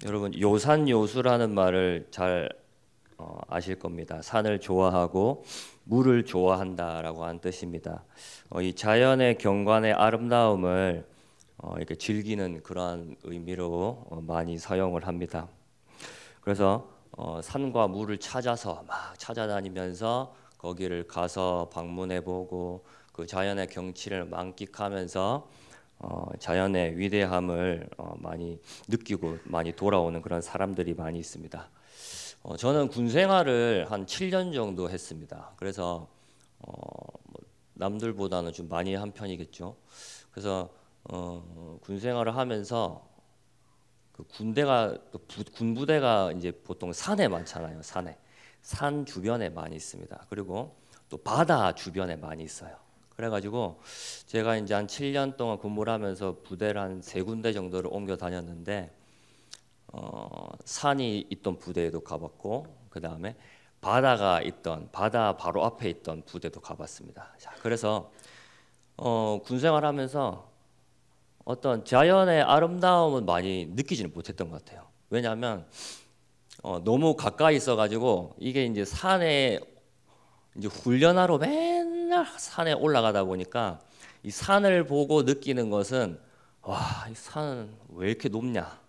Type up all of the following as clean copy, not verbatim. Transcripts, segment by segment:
여러분 요산요수라는 말을 잘 아실 겁니다. 산을 좋아하고 물을 좋아한다라고 하는 뜻입니다. 이 자연의 경관의 아름다움을 이렇게 즐기는 그러한 의미로 많이 사용을 합니다. 그래서 산과 물을 찾아서 막 찾아다니면서 거기를 가서 방문해 보고 그 자연의 경치를 만끽하면서 자연의 위대함을 많이 느끼고 많이 돌아오는 그런 사람들이 많이 있습니다. 저는 군 생활을 한 7년 정도 했습니다. 그래서 뭐 남들보다는 좀 많이 한 편이겠죠. 그래서 군 생활을 하면서 그 군부대가 이제 보통 산에 많잖아요. 산 주변에 많이 있습니다. 그리고 또 바다 주변에 많이 있어요. 그래가지고 제가 이제 한 7년 동안 근무를 하면서 부대를 한 3군데 정도를 옮겨 다녔는데 산이 있던 부대에도 가봤고 그 다음에 바다 바로 앞에 있던 부대도 가봤습니다. 자, 그래서 군 생활하면서 어떤 자연의 아름다움은 많이 느끼지는 못했던 것 같아요. 왜냐하면 너무 가까이 있어가지고 이게 이제 산에 이제 훈련하러 맨날 산에 올라가다 보니까 이 산을 보고 느끼는 것은 와, 이 산은 왜 이렇게 높냐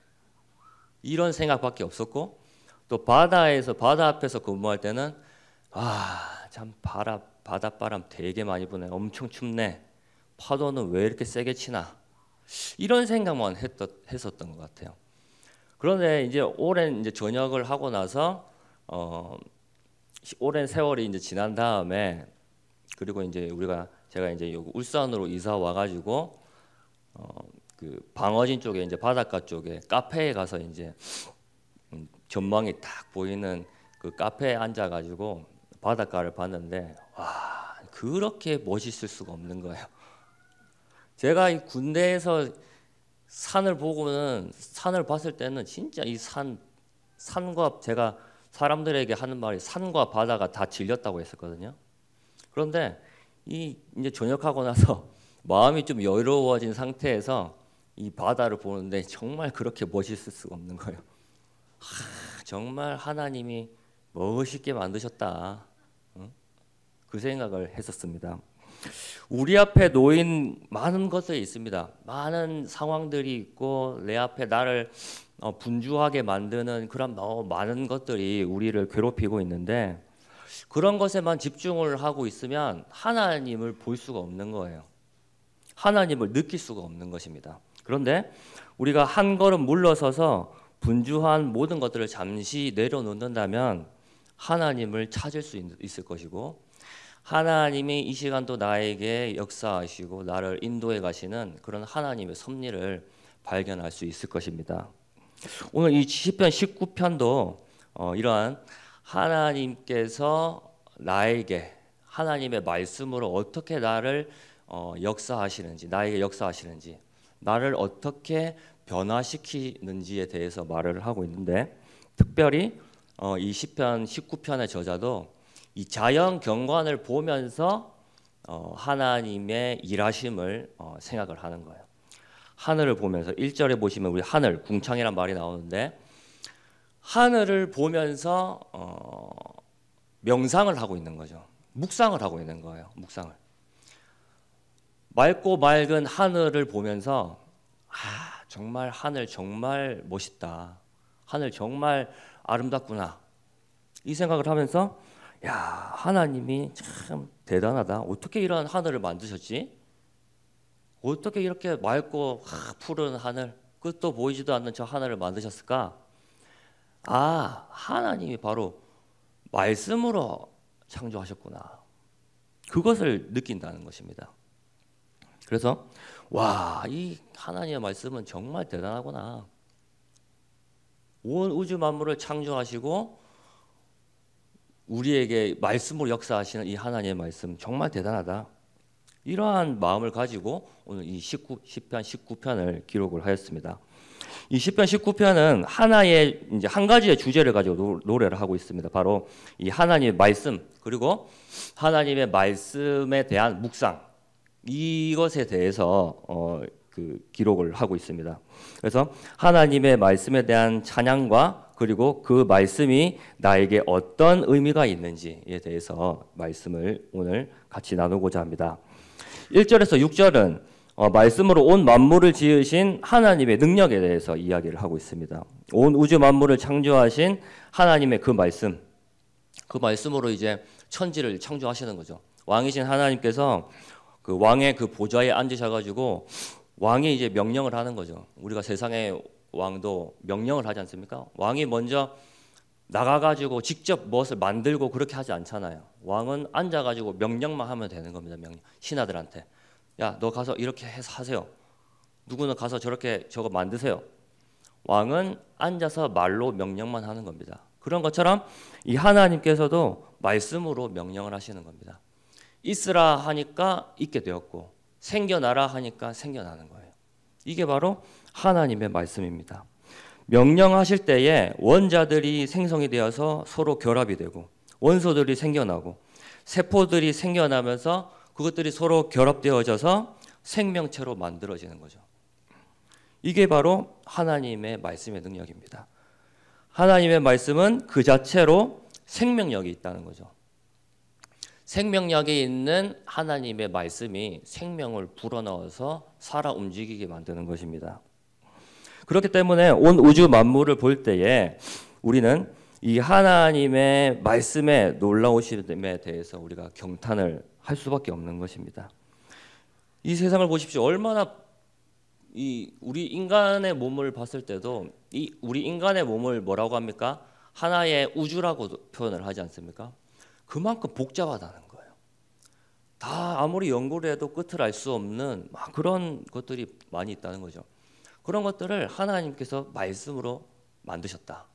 이런 생각밖에 없었고 또 바다 앞에서 근무할 때는 참 바닷바람 되게 많이 부네. 엄청 춥네. 파도는 왜 이렇게 세게 치나. 이런 생각만 했었던 것 같아요. 그런데 이제 오랜 이제 전역을 하고 나서 오랜 세월이 이제 지난 다음에 그리고 이제 제가 이제 여기 울산으로 이사 와가지고 그 방어진 쪽에 이제 바닷가 쪽에 카페에 가서 이제 전망이 딱 보이는 그 카페에 앉아가지고 바닷가를 봤는데 와, 그렇게 멋있을 수가 없는 거예요. 제가 이 군대에서 산을 봤을 때는 진짜 이 산과 제가 사람들에게 하는 말이 산과 바다가 다 질렸다고 했었거든요. 그런데 이제 전역하고 나서 마음이 좀 여유로워진 상태에서 이 바다를 보는데 정말 그렇게 멋있을 수가 없는 거예요. 정말 하나님이 멋있게 만드셨다. 그 생각을 했었습니다. 우리 앞에 놓인 많은 것들이 있습니다. 많은 상황들이 있고 내 앞에 나를 분주하게 만드는 그런 많은 것들이 우리를 괴롭히고 있는데 그런 것에만 집중을 하고 있으면 하나님을 볼 수가 없는 거예요. 하나님을 느낄 수가 없는 것입니다. 그런데 우리가 한 걸음 물러서서 분주한 모든 것들을 잠시 내려놓는다면 하나님을 찾을 수 있을 것이고 하나님이 이 시간도 나에게 역사하시고 나를 인도해 가시는 그런 하나님의 섭리를 발견할 수 있을 것입니다. 오늘 이 시편 19편도 이러한 하나님께서 나에게 하나님의 말씀으로 어떻게 나를 나에게 역사하시는지 나를 어떻게 변화시키는지에 대해서 말을 하고 있는데 특별히 이 시편 19편의 저자도 이 자연 경관을 보면서 하나님의 일하심을 생각을 하는 거예요. 하늘을 보면서 1절에 보시면 우리 하늘, 궁창이란 말이 나오는데 하늘을 보면서 명상을 하고 있는 거죠. 묵상을 하고 있는 거예요. 묵상을. 맑고 맑은 하늘을 보면서 정말 하늘 정말 멋있다. 하늘 정말 아름답구나. 이 생각을 하면서 야, 하나님이 참 대단하다. 어떻게 이런 하늘을 만드셨지? 어떻게 이렇게 맑고 푸른 하늘, 끝도 보이지도 않는 저 하늘을 만드셨을까? 하나님이 바로 말씀으로 창조하셨구나. 그것을 느낀다는 것입니다. 그래서 와, 이 하나님의 말씀은 정말 대단하구나. 온 우주 만물을 창조하시고 우리에게 말씀으로 역사하시는 이 하나님의 말씀 정말 대단하다. 이러한 마음을 가지고 오늘 이 시편 19편을 기록을 하였습니다. 이 시편 19편은 이제 한 가지의 주제를 가지고 노래를 하고 있습니다. 바로 이 하나님의 말씀 그리고 하나님의 말씀에 대한 묵상 이것에 대해서 그 기록을 하고 있습니다. 그래서 하나님의 말씀에 대한 찬양과 그리고 그 말씀이 나에게 어떤 의미가 있는지에 대해서 말씀을 오늘 같이 나누고자 합니다. 1절에서 6절은 말씀으로 온 만물을 지으신 하나님의 능력에 대해서 이야기를 하고 있습니다. 온 우주 만물을 창조하신 하나님의 그 말씀으로 이제 천지를 창조하시는 거죠. 왕이신 하나님께서 그 왕의 그 보좌에 앉으셔가지고 왕이 이제 명령을 하는 거죠. 우리가 세상의 왕도 명령을 하지 않습니까? 왕이 먼저 나가가지고 직접 무엇을 만들고 그렇게 하지 않잖아요. 왕은 앉아가지고 명령만 하면 되는 겁니다. 명령. 신하들한테 야, 너 가서 이렇게 해서 하세요. 누구는 가서 저렇게 저거 만드세요. 왕은 앉아서 말로 명령만 하는 겁니다. 그런 것처럼 이 하나님께서도 말씀으로 명령을 하시는 겁니다. 있으라 하니까 있게 되었고 생겨나라 하니까 생겨나는 거예요. 이게 바로 하나님의 말씀입니다. 명령하실 때에 원자들이 생성이 되어서 서로 결합이 되고 원소들이 생겨나고 세포들이 생겨나면서 그것들이 서로 결합되어져서 생명체로 만들어지는 거죠. 이게 바로 하나님의 말씀의 능력입니다. 하나님의 말씀은 그 자체로 생명력이 있다는 거죠. 생명력이 있는 하나님의 말씀이 생명을 불어넣어서 살아 움직이게 만드는 것입니다. 그렇기 때문에 온 우주 만물을 볼 때에 우리는 이 하나님의 말씀의 놀라우심에 대해서 우리가 경탄을 할 수밖에 없는 것입니다. 이 세상을 보십시오. 얼마나 우리 인간의 몸을 봤을 때도 우리 인간의 몸을 뭐라고 합니까? 하나의 우주라고 표현을 하지 않습니까? 그만큼 복잡하다는 거예요. 다 아무리 연구를 해도 끝을 알 수 없는 막 그런 것들이 많이 있다는 거죠. 그런 것들을 하나님께서 말씀으로 만드셨다.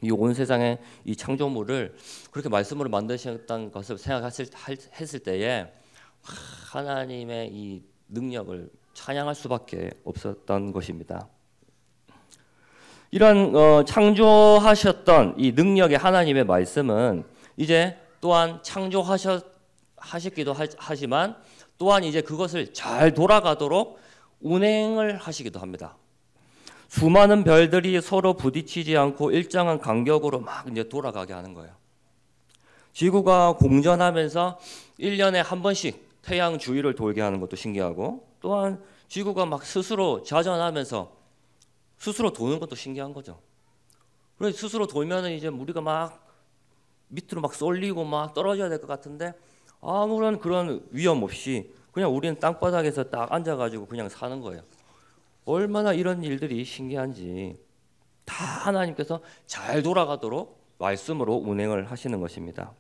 이 온 세상의 이 창조물을 그렇게 말씀으로 만드셨다는 것을 생각했을 때에 하나님의 이 능력을 찬양할 수밖에 없었던 것입니다. 이런 창조하셨던 이 능력의 하나님의 말씀은 이제 또한 창조하셨기도 하지만 또한 이제 그것을 잘 돌아가도록 운행을 하시기도 합니다. 수많은 별들이 서로 부딪히지 않고 일정한 간격으로 막 이제 돌아가게 하는 거예요. 지구가 공전하면서 1년에 한 번씩 태양 주위를 돌게 하는 것도 신기하고 또한 지구가 막 스스로 자전하면서 스스로 도는 것도 신기한 거죠. 그래서 스스로 돌면은 이제 우리가 막 밑으로 막 쏠리고 막 떨어져야 될 것 같은데 아무런 그런 위험 없이 그냥 우리는 땅바닥에서 딱 앉아가지고 그냥 사는 거예요. 얼마나 이런 일들이 신기한지 다 하나님께서 잘 돌아가도록 말씀으로 운행을 하시는 것입니다.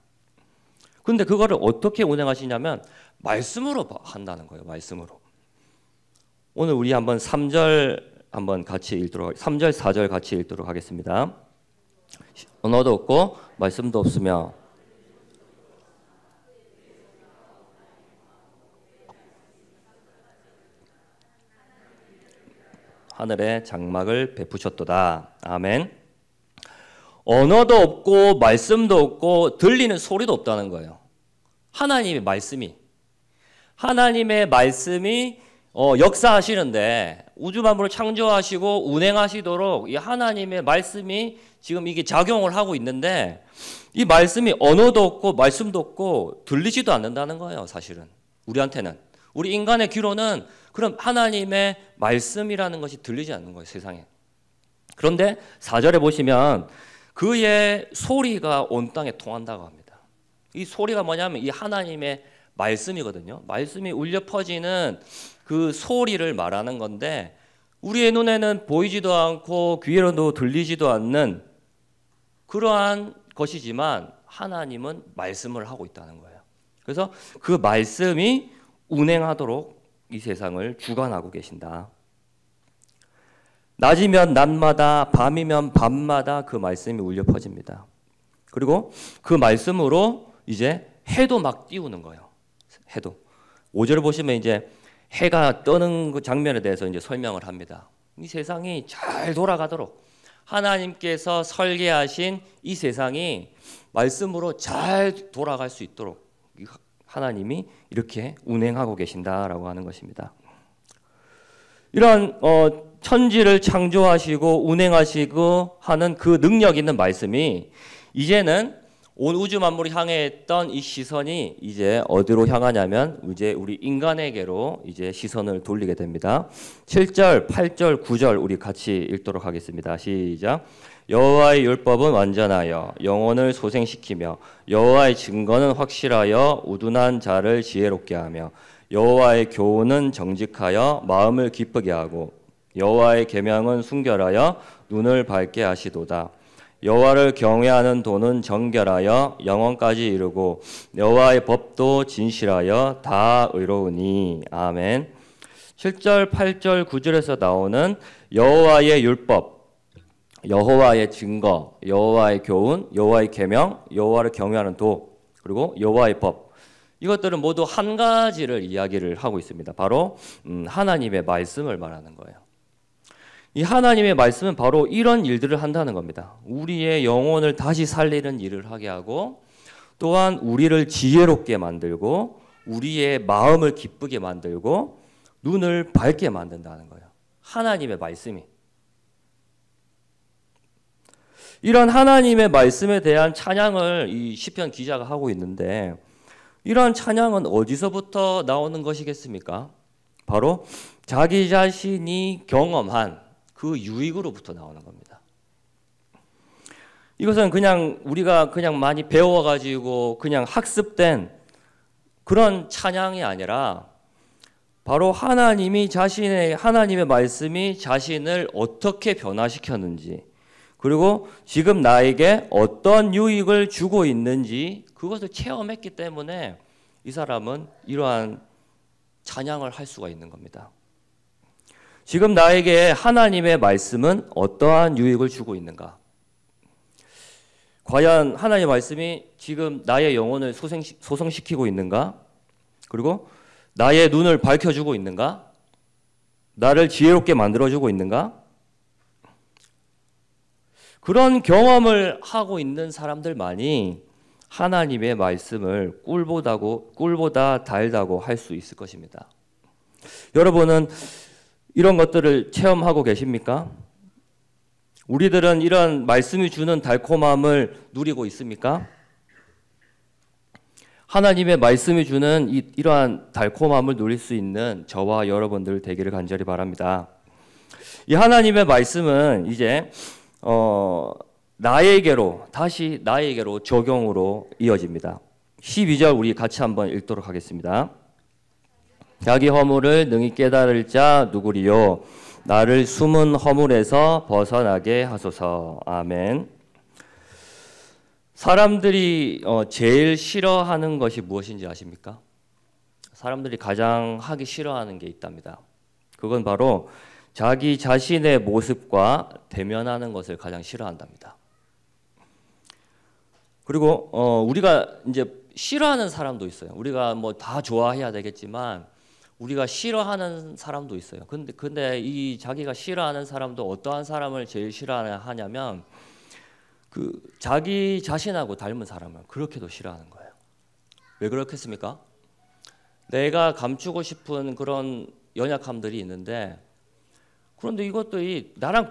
근데 그거를 어떻게 운행하시냐면 말씀으로 한다는 거예요. 말씀으로. 오늘 우리 한번 3절 한번 같이 읽도록 3절 4절 같이 읽도록 하겠습니다. 언어도 없고 말씀도 없으며 하늘에 장막을 베푸셨도다. 아멘. 언어도 없고 말씀도 없고 들리는 소리도 없다는 거예요. 하나님의 말씀이 역사하시는데 우주 만물을 창조하시고 운행하시도록 이 하나님의 말씀이 지금 이게 작용을 하고 있는데 이 말씀이 언어도 없고 말씀도 없고 들리지도 않는다는 거예요. 사실은 우리한테는 우리 인간의 귀로는 그럼 하나님의 말씀이라는 것이 들리지 않는 거예요. 세상에. 그런데 4절에 보시면 그의 소리가 온 땅에 통한다고 합니다. 이 소리가 뭐냐면 이 하나님의 말씀이거든요. 말씀이 울려 퍼지는 그 소리를 말하는 건데 우리의 눈에는 보이지도 않고 귀에도 들리지도 않는 그러한 것이지만 하나님은 말씀을 하고 있다는 거예요. 그래서 그 말씀이 운행하도록 이 세상을 주관하고 계신다. 낮이면 낮마다 밤이면 밤마다 그 말씀이 울려 퍼집니다. 그리고 그 말씀으로 이제 해도 막 띄우는 거예요. 해도. 5절 보시면 이제 해가 뜨는 그 장면에 대해서 이제 설명을 합니다. 이 세상이 잘 돌아가도록 하나님께서 설계하신 이 세상이 말씀으로 잘 돌아갈 수 있도록 하나님이 이렇게 운행하고 계신다라고 하는 것입니다. 이런 천지를 창조하시고 운행하시고 하는 그 능력 있는 말씀이 이제는 온 우주 만물을 향했던 이 시선이 이제 어디로 향하냐면 이제 우리 인간에게로 이제 시선을 돌리게 됩니다. 7절, 8절, 9절 우리 같이 읽도록 하겠습니다. 시작. 여호와의 율법은 완전하여 영혼을 소생시키며 여호와의 증거는 확실하여 우둔한 자를 지혜롭게 하며 여호와의 교훈은 정직하여 마음을 기쁘게 하고 여호와의 계명은 순결하여 눈을 밝게 하시도다. 여호와를 경외하는 도는 정결하여 영원까지 이르고 여호와의 법도 진실하여 다 의로우니. 아멘. 7절, 8절, 9절에서 나오는 여호와의 율법, 여호와의 증거, 여호와의 교훈, 여호와의 계명, 여호와를 경외하는 도, 그리고 여호와의 법, 이것들은 모두 한 가지를 이야기를 하고 있습니다. 바로 하나님의 말씀을 말하는 거예요. 이 하나님의 말씀은 바로 이런 일들을 한다는 겁니다. 우리의 영혼을 다시 살리는 일을 하게 하고 또한 우리를 지혜롭게 만들고 우리의 마음을 기쁘게 만들고 눈을 밝게 만든다는 거예요. 하나님의 말씀이. 이런 하나님의 말씀에 대한 찬양을 이 시편 기자가 하고 있는데 이러한 찬양은 어디서부터 나오는 것이겠습니까? 바로 자기 자신이 경험한 그 유익으로부터 나오는 겁니다. 이것은 그냥 우리가 그냥 많이 배워가지고 그냥 학습된 그런 찬양이 아니라 바로 하나님이 하나님의 말씀이 자신을 어떻게 변화시켰는지 그리고 지금 나에게 어떤 유익을 주고 있는지 그것을 체험했기 때문에 이 사람은 이러한 찬양을 할 수가 있는 겁니다. 지금 나에게 하나님의 말씀은 어떠한 유익을 주고 있는가? 과연 하나님의 말씀이 지금 나의 영혼을 소생시키고 있는가? 그리고 나의 눈을 밝혀주고 있는가? 나를 지혜롭게 만들어주고 있는가? 그런 경험을 하고 있는 사람들만이 하나님의 말씀을 꿀보다 달다고 할 수 있을 것입니다. 여러분은 이런 것들을 체험하고 계십니까? 우리들은 이런 말씀이 주는 달콤함을 누리고 있습니까? 하나님의 말씀이 주는 이러한 달콤함을 누릴 수 있는 저와 여러분들 되기를 간절히 바랍니다. 이 하나님의 말씀은 이제 다시 나에게로 적용으로 이어집니다. 12절 우리 같이 한번 읽도록 하겠습니다. 자기 허물을 능히 깨달을 자 누구리요? 나를 숨은 허물에서 벗어나게 하소서. 아멘. 사람들이 제일 싫어하는 것이 무엇인지 아십니까? 사람들이 가장 하기 싫어하는 게 있답니다. 그건 바로 자기 자신의 모습과 대면하는 것을 가장 싫어한답니다. 그리고 우리가 이제 싫어하는 사람도 있어요. 우리가 뭐 다 좋아해야 되겠지만 우리가 싫어하는 사람도 있어요. 근데 이 자기가 싫어하는 사람도 어떠한 사람을 제일 싫어하냐면 그 자기 자신하고 닮은 사람을 그렇게도 싫어하는 거예요. 왜 그렇겠습니까? 내가 감추고 싶은 그런 연약함들이 있는데 그런데 이것도 나랑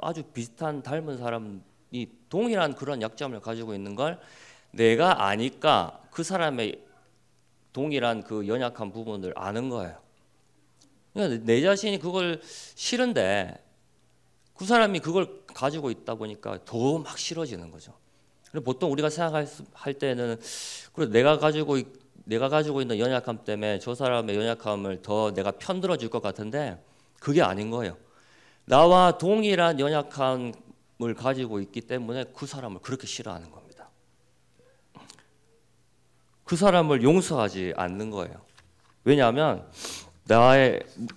아주 비슷한 닮은 사람이 동일한 그런 약점을 가지고 있는 걸 내가 아니까 그 사람의 동일한 그 연약한 부분을 아는 거예요. 그러니까 내 자신이 그걸 싫은데 그 사람이 그걸 가지고 있다 보니까 더 막 싫어지는 거죠. 보통 우리가 생각할 때는 그래 내가 가지고 있는 연약함 때문에 저 사람의 연약함을 더 내가 편들어 줄 것 같은데 그게 아닌 거예요. 나와 동일한 연약함을 가지고 있기 때문에 그 사람을 그렇게 싫어하는 겁니다. 그 사람을 용서하지 않는 거예요. 왜냐하면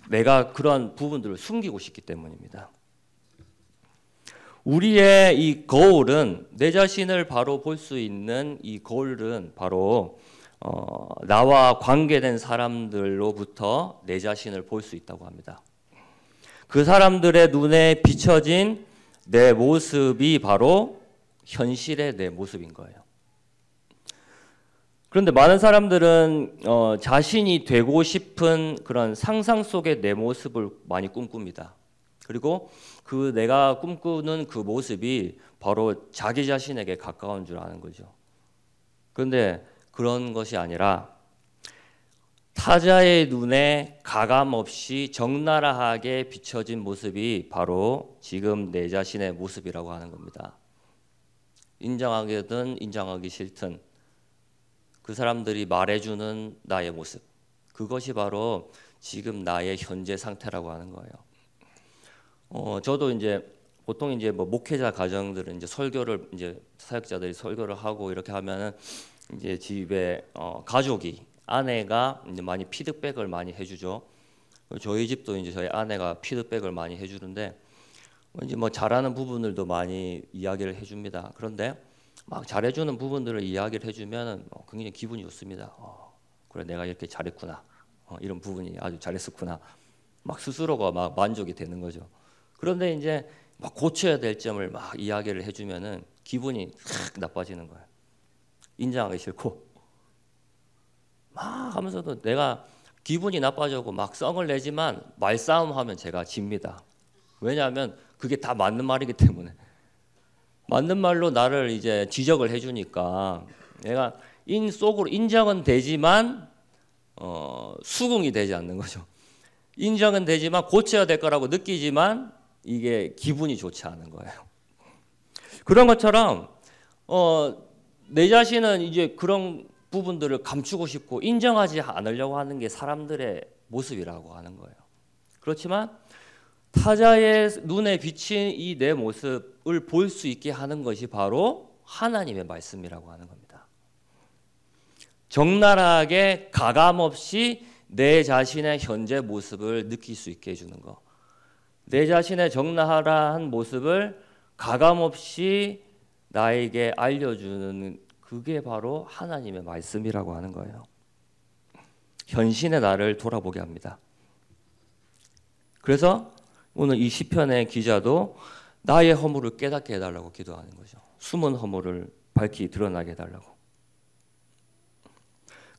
내가 그런 부분들을 숨기고 싶기 때문입니다. 우리의 이 거울은 내 자신을 바로 볼 수 있는 이 거울은 바로 나와 관계된 사람들로부터 내 자신을 볼 수 있다고 합니다. 그 사람들의 눈에 비춰진 내 모습이 바로 현실의 내 모습인 거예요. 그런데 많은 사람들은 자신이 되고 싶은 그런 상상 속의 내 모습을 많이 꿈꿉니다. 그리고 그 내가 꿈꾸는 그 모습이 바로 자기 자신에게 가까운 줄 아는 거죠. 그런데 그런 것이 아니라 타자의 눈에 가감 없이 적나라하게 비춰진 모습이 바로 지금 내 자신의 모습이라고 하는 겁니다. 인정하거든 인정하기 싫든 그 사람들이 말해주는 나의 모습, 그것이 바로 지금 나의 현재 상태라고 하는 거예요. 저도 이제 보통 이제 뭐 목회자 가정들은 이제 설교를 이제 사역자들이 설교를 하고 이렇게 하면은 이제 집에 가족이 아내가 이제 많이 피드백을 많이 해주죠. 저희 집도 이제 저희 아내가 피드백을 많이 해주는데 이제 뭐 잘하는 부분들도 많이 이야기를 해줍니다. 그런데 막 잘해주는 부분들을 이야기를 해주면 굉장히 기분이 좋습니다. 그래 내가 이렇게 잘했구나. 이런 부분이 아주 잘했었구나. 막 스스로가 막 만족이 되는 거죠. 그런데 이제 막 고쳐야 될 점을 막 이야기를 해주면은 기분이 확 나빠지는 거예요. 인정하기 싫고 막 하면서도 내가 기분이 나빠지고 막 썽을 내지만 말싸움하면 제가 집니다. 왜냐하면 그게 다 맞는 말이기 때문에. 맞는 말로 나를 이제 지적을 해주니까 내가 속으로 인정은 되지만 수긍이 되지 않는 거죠. 인정은 되지만 고쳐야 될 거라고 느끼지만 이게 기분이 좋지 않은 거예요. 그런 것처럼 내 자신은 이제 그런 부분들을 감추고 싶고 인정하지 않으려고 하는 게 사람들의 모습이라고 하는 거예요. 그렇지만 타자의 눈에 비친 이 내 모습을 볼 수 있게 하는 것이 바로 하나님의 말씀이라고 하는 겁니다. 적나라하게 가감 없이 내 자신의 현재 모습을 느낄 수 있게 해주는 것. 내 자신의 적나라한 모습을 가감 없이 나에게 알려주는 그게 바로 하나님의 말씀이라고 하는 거예요. 현신의 나를 돌아보게 합니다. 그래서 오늘 이 시편의 기자도 나의 허물을 깨닫게 해달라고 기도하는 거죠. 숨은 허물을 밝히 드러나게 해달라고.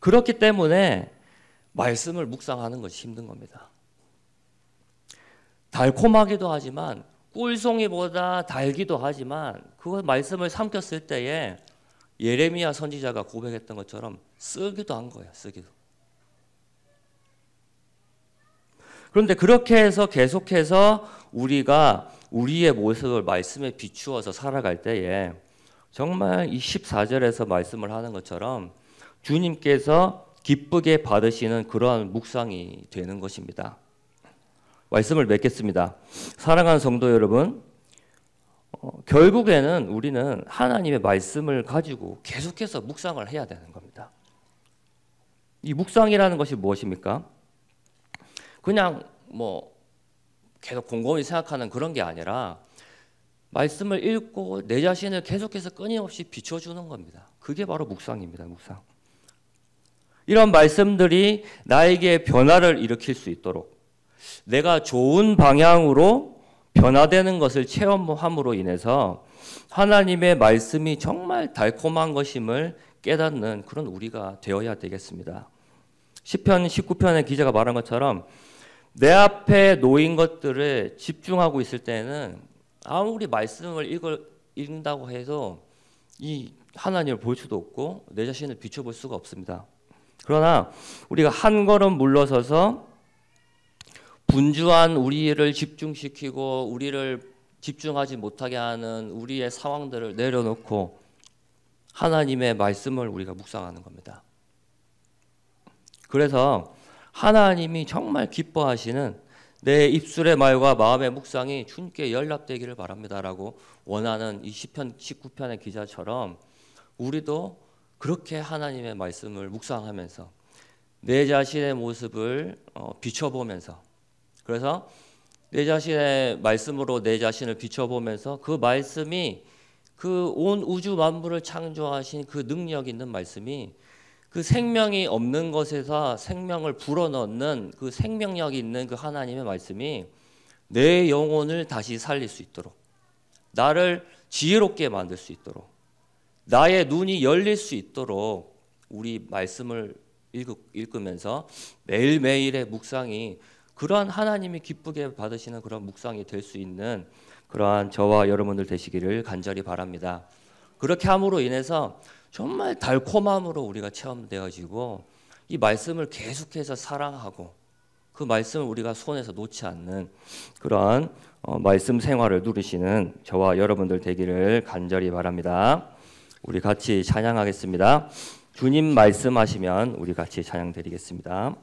그렇기 때문에 말씀을 묵상하는 것이 힘든 겁니다. 달콤하기도 하지만 꿀송이보다 달기도 하지만 그 말씀을 삼켰을 때에 예레미야 선지자가 고백했던 것처럼 쓰기도 한 거예요. 쓰기도. 그런데 그렇게 해서 계속해서 우리가 우리의 모습을 말씀에 비추어서 살아갈 때에 정말 이 14절에서 말씀을 하는 것처럼 주님께서 기쁘게 받으시는 그러한 묵상이 되는 것입니다. 말씀을 맺겠습니다. 사랑하는 성도 여러분, 결국에는 우리는 하나님의 말씀을 가지고 계속해서 묵상을 해야 되는 겁니다. 이 묵상이라는 것이 무엇입니까? 그냥 뭐 계속 곰곰이 생각하는 그런 게 아니라 말씀을 읽고 내 자신을 계속해서 끊임없이 비춰주는 겁니다. 그게 바로 묵상입니다. 묵상. 이런 말씀들이 나에게 변화를 일으킬 수 있도록 내가 좋은 방향으로 변화되는 것을 체험함으로 인해서 하나님의 말씀이 정말 달콤한 것임을 깨닫는 그런 우리가 되어야 되겠습니다. 시편 19편의 기자가 말한 것처럼 내 앞에 놓인 것들을 집중하고 있을 때는 아무리 말씀을 읽는다고 해도 이 하나님을 볼 수도 없고 내 자신을 비춰볼 수가 없습니다. 그러나 우리가 한 걸음 물러서서 분주한 우리를 집중시키고 우리를 집중하지 못하게 하는 우리의 상황들을 내려놓고 하나님의 말씀을 우리가 묵상하는 겁니다. 그래서 하나님이 정말 기뻐하시는 내 입술의 말과 마음의 묵상이 주님께 연락되기를 바랍니다라고 원하는 이 시편 19편의 기자처럼 우리도 그렇게 하나님의 말씀을 묵상하면서 내 자신의 모습을 비춰보면서 그래서 내 자신의 말씀으로 내 자신을 비춰보면서 그 말씀이 그 온 우주 만물을 창조하신 그 능력 있는 말씀이 그 생명이 없는 것에서 생명을 불어넣는 그 생명력이 있는 그 하나님의 말씀이 내 영혼을 다시 살릴 수 있도록 나를 지혜롭게 만들 수 있도록 나의 눈이 열릴 수 있도록 우리 말씀을 읽으면서 매일매일의 묵상이 그러한 하나님이 기쁘게 받으시는 그런 묵상이 될 수 있는 그러한 저와 여러분들 되시기를 간절히 바랍니다. 그렇게 함으로 인해서 정말 달콤함으로 우리가 체험되어지고 이 말씀을 계속해서 사랑하고 그 말씀을 우리가 손에서 놓지 않는 그러한 말씀 생활을 누리시는 저와 여러분들 되기를 간절히 바랍니다. 우리 같이 찬양하겠습니다. 주님 말씀하시면 우리 같이 찬양 드리겠습니다.